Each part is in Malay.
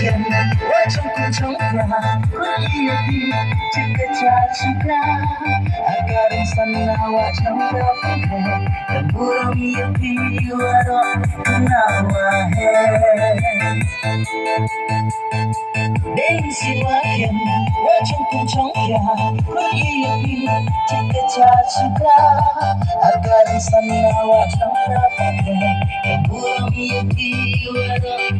semakin wajah kuncangnya kuliati jika cacika agar insan wajah berpikir dan burung yati warok kenawahe dan semakin wajah kuncangnya kuliati jika cacika agar insan wajah berpikir dan burung yati warok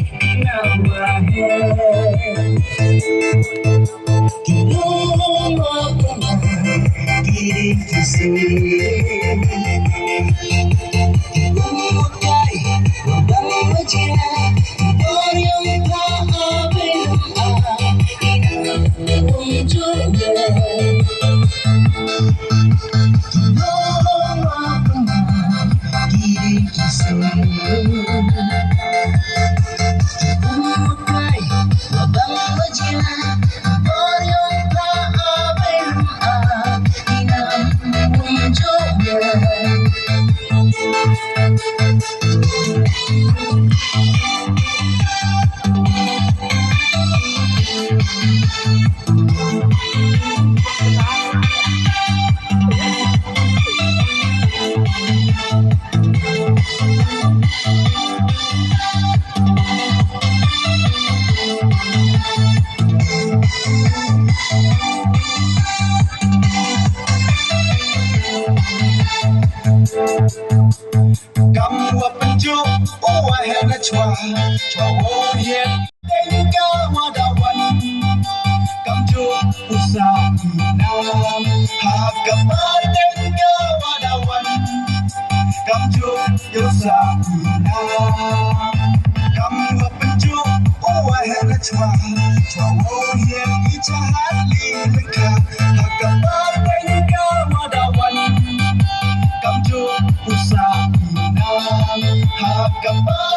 chua wo ye denga wadawan kamju usainam hakapan denga wadawan kamju usainam kamu penju wahana chua wo ye ijahat lilka hakapan denga wadawan kamju usainam hakapan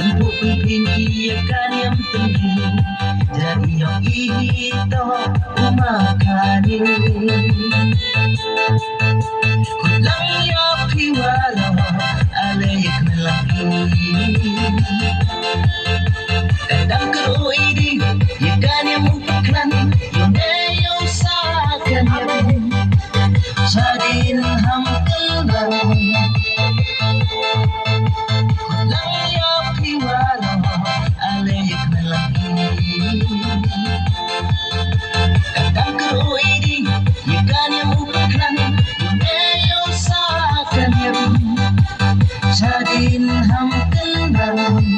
bentuk pinggikan yang tinggi dari yang itu umakani kulang ya piwara alayak melaki kadang kero ini yakan yang mempeklan yang yang sakan sadin hamkelan Sadin hamkelan